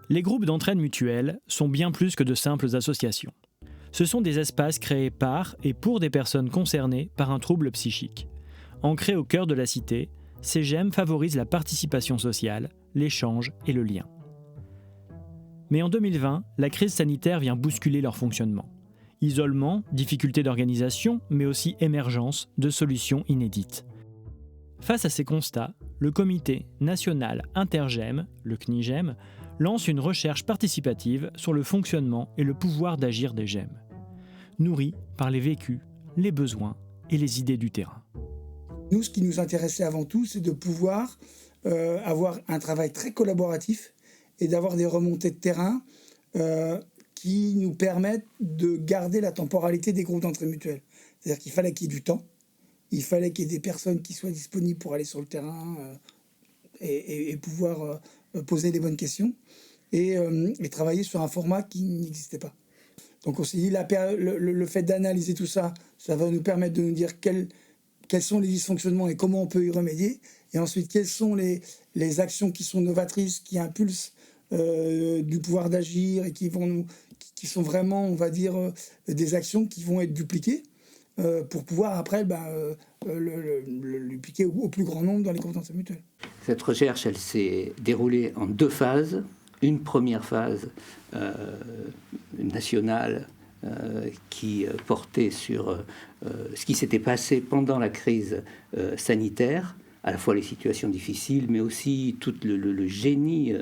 Les groupes d'entraide mutuelle sont bien plus que de simples associations. Ce sont des espaces créés par et pour des personnes concernées par un trouble psychique. Ancrés au cœur de la cité, ces GEM favorisent la participation sociale, l'échange et le lien. Mais en 2020, la crise sanitaire vient bousculer leur fonctionnement. Isolement, difficultés d'organisation, mais aussi émergence de solutions inédites. Face à ces constats, le Comité national intergem, le CNIGEM, lance une recherche participative sur le fonctionnement et le pouvoir d'agir des GEM, nourrie par les vécus, les besoins et les idées du terrain. Nous, ce qui nous intéressait avant tout, c'est de pouvoir avoir un travail très collaboratif et d'avoir des remontées de terrain qui nous permettent de garder la temporalité des groupes d'entraide mutuelle. C'est-à-dire qu'il fallait qu'il y ait du temps, il fallait qu'il y ait des personnes qui soient disponibles pour aller sur le terrain et pouvoir poser les bonnes questions et travailler sur un format qui n'existait pas. Donc on s'est dit, le fait d'analyser tout ça, ça va nous permettre de nous dire quels sont les dysfonctionnements et comment on peut y remédier. Et ensuite, quelles sont les actions qui sont novatrices, qui impulsent du pouvoir d'agir et qui sont vraiment, on va dire, des actions qui vont être dupliquées pour pouvoir après le dupliquer au plus grand nombre dans les compétences mutuelles. Cette recherche, elle s'est déroulée en 2 phases. Une première phase nationale qui portait sur ce qui s'était passé pendant la crise sanitaire, à la fois les situations difficiles, mais aussi tout le génie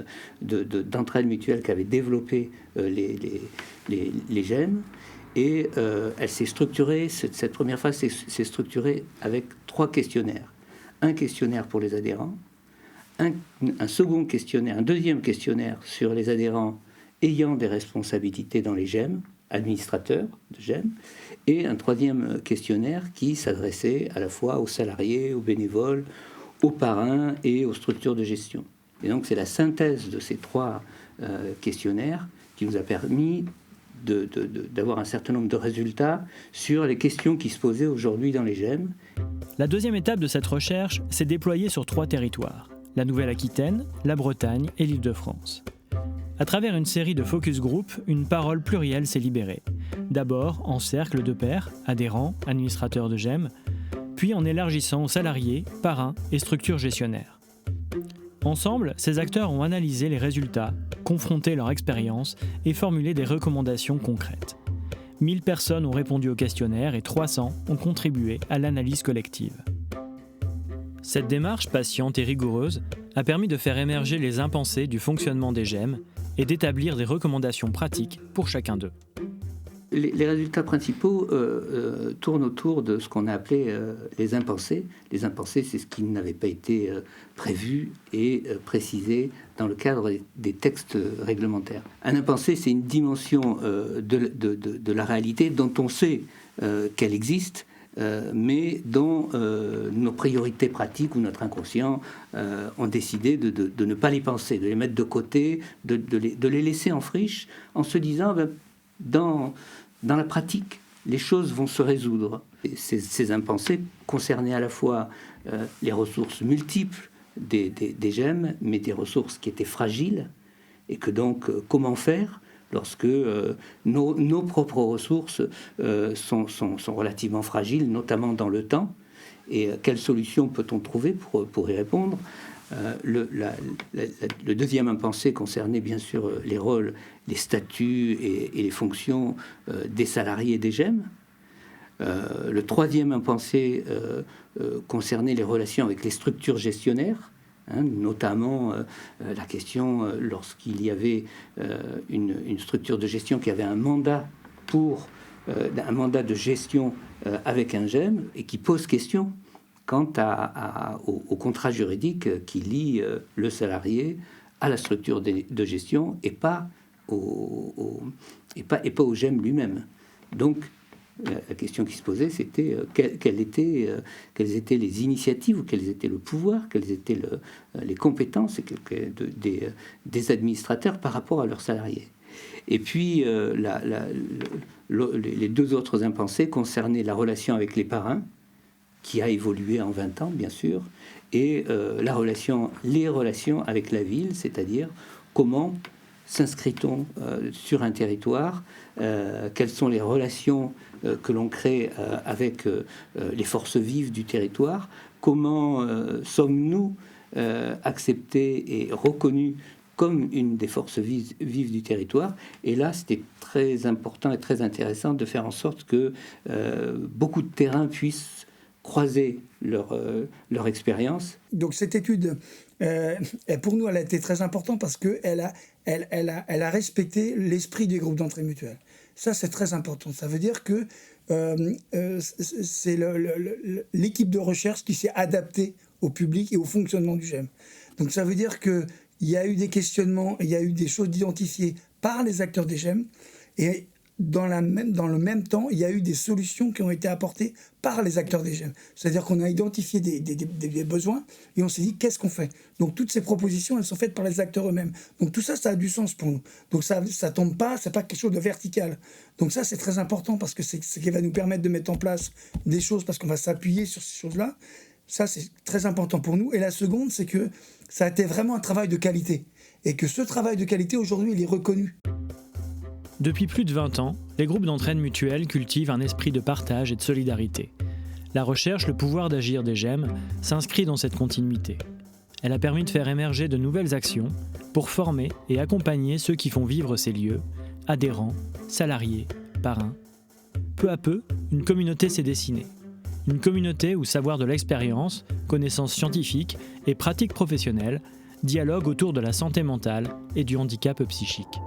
d'entraide mutuelle qu'avaient développé les GEM. Et elle s'est structurée, cette première phase s'est structurée avec 3 questionnaires. Un questionnaire pour les adhérents, un second questionnaire, un deuxième questionnaire sur les adhérents ayant des responsabilités dans les GEM, administrateurs de GEM, et un troisième questionnaire qui s'adressait à la fois aux salariés, aux bénévoles, aux parrains et aux structures de gestion. Et donc c'est la synthèse de ces 3 questionnaires qui nous a permis d'avoir un certain nombre de résultats sur les questions qui se posaient aujourd'hui dans les GEM. La deuxième étape de cette recherche s'est déployée sur 3 territoires, la Nouvelle-Aquitaine, la Bretagne et l'Île-de-France. À travers une série de focus group, une parole plurielle s'est libérée. D'abord en cercle de pairs, adhérents, administrateurs de GEM, puis en élargissant aux salariés, parrains et structures gestionnaires. Ensemble, ces acteurs ont analysé les résultats, confronté leur expérience et formulé des recommandations concrètes. 1000 personnes ont répondu au questionnaire et 300 ont contribué à l'analyse collective. Cette démarche patiente et rigoureuse a permis de faire émerger les impensés du fonctionnement des GEM et d'établir des recommandations pratiques pour chacun d'eux. Les résultats principaux tournent autour de ce qu'on a appelé les impensés. Les impensés, c'est ce qui n'avait pas été prévu et précisé dans le cadre des textes réglementaires. Un impensé, c'est une dimension de la réalité dont on sait qu'elle existe, mais dont nos priorités pratiques ou notre inconscient ont décidé de ne pas les penser, de les mettre de côté, de les laisser en friche, en se disant dans la pratique, les choses vont se résoudre. Et ces impensés concernaient à la fois les ressources multiples des GEM, mais des ressources qui étaient fragiles, et que donc, comment faire lorsque nos propres ressources sont relativement fragiles, notamment dans le temps, et quelles solutions peut-on trouver pour y répondre? Le deuxième impensé concernait bien sûr les rôles, les statuts et les fonctions des salariés des GEM. Le troisième impensé concernait les relations avec les structures gestionnaires, notamment la question lorsqu'il y avait une structure de gestion qui avait un mandat de gestion avec un GEM et qui pose question quant au contrat juridique qui lie le salarié à la structure de gestion et pas au GEM lui-même. Donc, la question qui se posait, c'était quelles étaient les initiatives, ou quels étaient le pouvoir, quelles étaient les compétences des administrateurs par rapport à leurs salariés. Et puis, les 2 autres impensés concernaient la relation avec les parrains, qui a évolué en 20 ans, bien sûr, et les relations avec la ville, c'est-à-dire comment s'inscrit-on sur un territoire, quelles sont les relations que l'on crée avec les forces vives du territoire, comment sommes-nous acceptés et reconnus comme une des forces vives du territoire. Et là, c'était très important et très intéressant de faire en sorte que beaucoup de terrains puissent croiser leur expérience. Donc cette étude, pour nous, elle a été très importante parce qu'elle a respecté l'esprit des groupes d'entraide mutuelle. Ça, c'est très important. Ça veut dire que c'est l'équipe de recherche qui s'est adaptée au public et au fonctionnement du GEM. Donc ça veut dire qu'il y a eu des questionnements, il y a eu des choses identifiées par les acteurs des GEM, et dans le même temps, il y a eu des solutions qui ont été apportées par les acteurs des GEM. C'est-à-dire qu'on a identifié des besoins et on s'est dit qu'est-ce qu'on fait. Donc toutes ces propositions, elles sont faites par les acteurs eux-mêmes. Donc tout ça, ça a du sens pour nous. Donc ça tombe pas, c'est pas quelque chose de vertical. Donc ça, c'est très important parce que c'est ce qui va nous permettre de mettre en place des choses, parce qu'on va s'appuyer sur ces choses-là. Ça, c'est très important pour nous. Et la seconde, c'est que ça a été vraiment un travail de qualité. Et que ce travail de qualité, aujourd'hui, il est reconnu. Depuis plus de 20 ans, les groupes d'entraide mutuelle cultivent un esprit de partage et de solidarité. La recherche, le pouvoir d'agir des GEM, s'inscrit dans cette continuité. Elle a permis de faire émerger de nouvelles actions pour former et accompagner ceux qui font vivre ces lieux, adhérents, salariés, parrains. Peu à peu, une communauté s'est dessinée. Une communauté où savoir de l'expérience, connaissances scientifiques et pratiques professionnelles dialoguent autour de la santé mentale et du handicap psychique.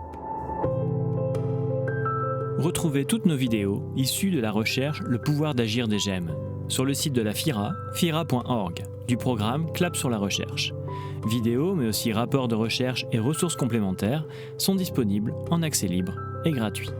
Retrouvez toutes nos vidéos issues de la recherche Le pouvoir d'agir des GEM sur le site de la FIRA, fira.org, du programme Clap sur la recherche. Vidéos, mais aussi rapports de recherche et ressources complémentaires sont disponibles en accès libre et gratuit.